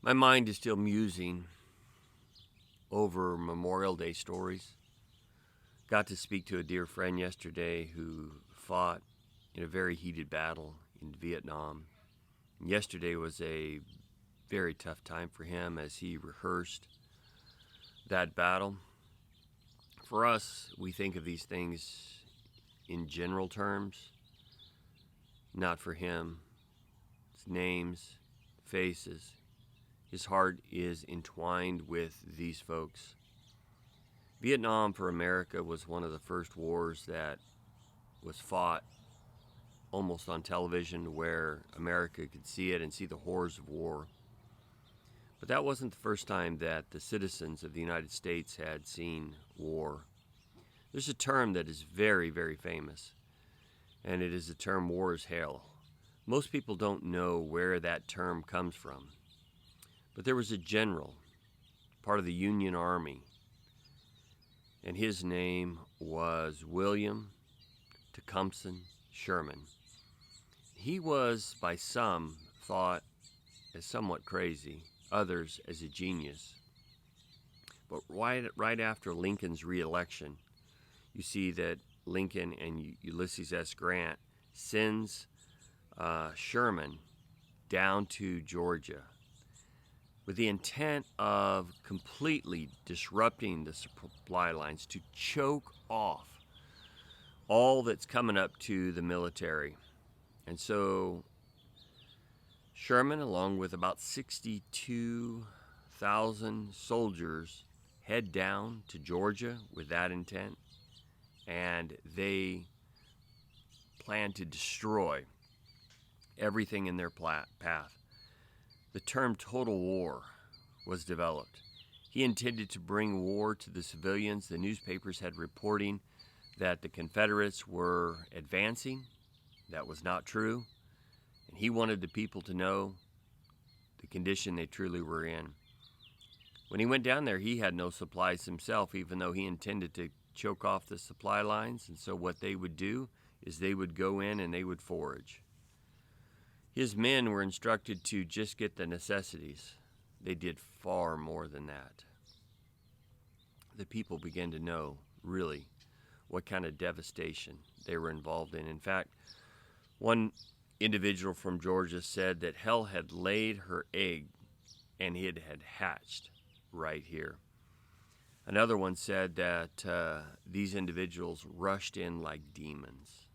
My mind is still musing over Memorial Day stories. Got to speak to a dear friend yesterday who fought in a very heated battle in Vietnam. Yesterday was a very tough time for him as he rehearsed that battle. For us, we think of these things in general terms. Not for him. It's names, faces. His heart is entwined with these folks. Vietnam for America was one of the first wars that was fought almost on television where America could see it and see the horrors of war. But that wasn't the first time that the citizens of the United States had seen war. There's a term that is very, very famous, and it is the term war is hell. Most people don't know where that term comes from. But there was a general, part of the Union Army, and his name was William Tecumseh Sherman. He was, by some, thought as somewhat crazy, others as a genius. But right after Lincoln's re-election, you see that Lincoln and Ulysses S. Grant sends Sherman down to Georgia with the intent of completely disrupting the supply lines to choke off all that's coming up to the military. And so Sherman, along with about 62,000 soldiers, head down to Georgia with that intent, and they plan to destroy everything in their path. The term total war was developed. He intended to bring war to the civilians. The newspapers had reporting that the Confederates were advancing. That was not true. And he wanted the people to know the condition they truly were in. When he went down there, he had no supplies himself, even though he intended to choke off the supply lines. And so what they would do is they would go in and they would forage. His men were instructed to just get the necessities. They did far more than that. The people began to know, really, what kind of devastation they were involved in. In fact, one individual from Georgia said that hell had laid her egg and it had hatched right here. Another one said that these individuals rushed in like demons.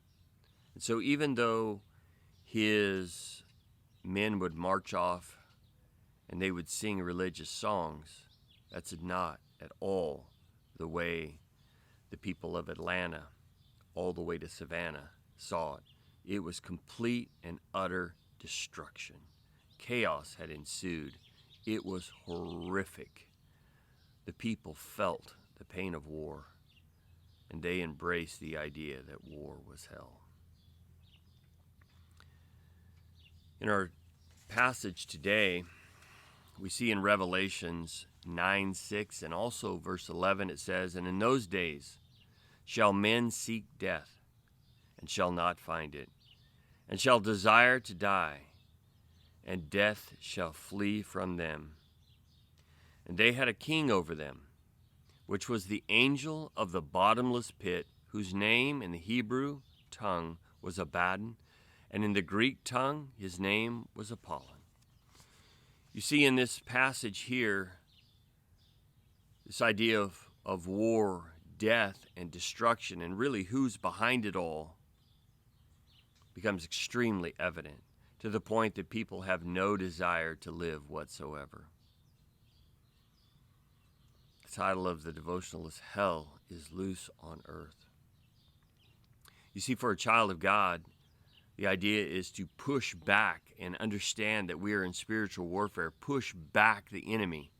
And so even though his men would march off and they would sing religious songs, that's not at all the way the people of Atlanta, all the way to Savannah, saw it. It was complete and utter destruction. Chaos had ensued. It was horrific. The people felt the pain of war, and they embraced the idea that war was hell. In our passage today, we see in Revelations 9:6 and also verse 11, it says, "And in those days shall men seek death, and shall not find it, and shall desire to die, and death shall flee from them. And they had a king over them, which was the angel of the bottomless pit, whose name in the Hebrew tongue was Abaddon, and in the Greek tongue his name was Apollyon." You see in this passage here, this idea of war, death, and destruction, and really who's behind it all, becomes extremely evident, to the point that people have no desire to live whatsoever. The title of the devotional is "Hell is Loose on Earth." You see, for a child of God, the idea is to push back and understand that we are in spiritual warfare, push back the enemy.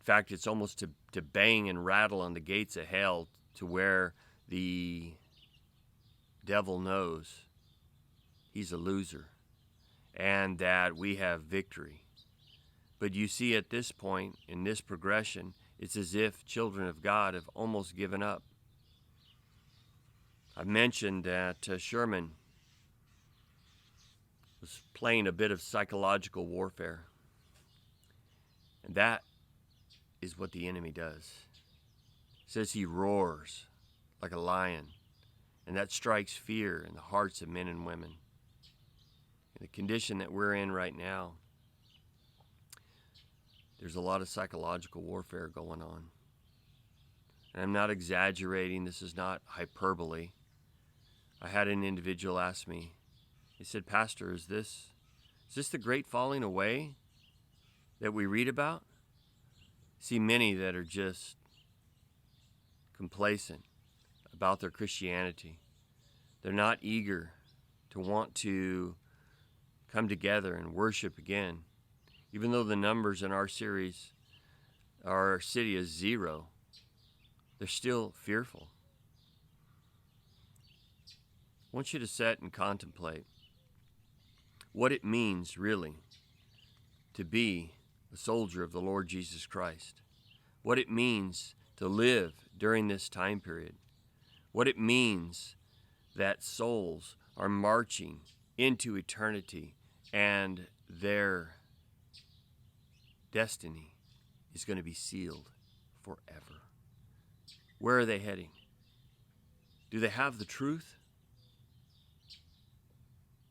In fact, it's almost to bang and rattle on the gates of hell to where the devil knows he's a loser and that we have victory. But you see at this point, in this progression, it's as if children of God have almost given up. I've mentioned that Sherman was playing a bit of psychological warfare. And that is what the enemy does. It says he roars like a lion, and that strikes fear in the hearts of men and women. In the condition that we're in right now, there's a lot of psychological warfare going on. And I'm not exaggerating. This is not hyperbole. I had an individual ask me, he said, "Pastor, is this the great falling away that we read about?" See many that are just complacent about their Christianity. They're not eager to want to come together and worship again. Even though the numbers in our city is 0, they're still fearful. I want you to sit and contemplate what it means really to be a soldier of the Lord Jesus Christ, what it means to live during this time period, what it means that souls are marching into eternity and their destiny is going to be sealed forever. Where are they heading? Do they have the truth?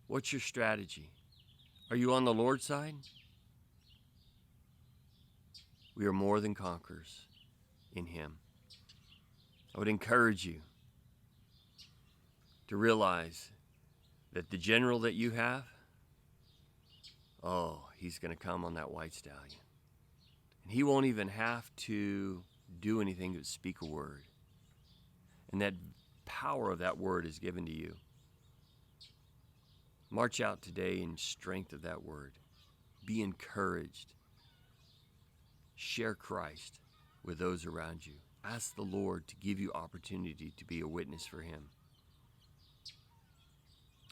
What's your strategy? Are you on the Lord's side? We are more than conquerors in Him. I would encourage you to realize that the general that you have, he's going to come on that white stallion. And he won't even have to do anything but speak a word. And that power of that word is given to you. March out today in strength of that word. Be encouraged. Share Christ with those around you. Ask the Lord to give you opportunity to be a witness for Him.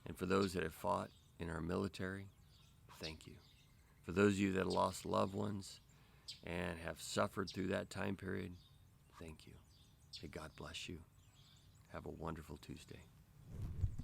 And for those that have fought in our military, thank you. For those of you that have lost loved ones and have suffered through that time period, thank you. May God bless you. Have a wonderful Tuesday.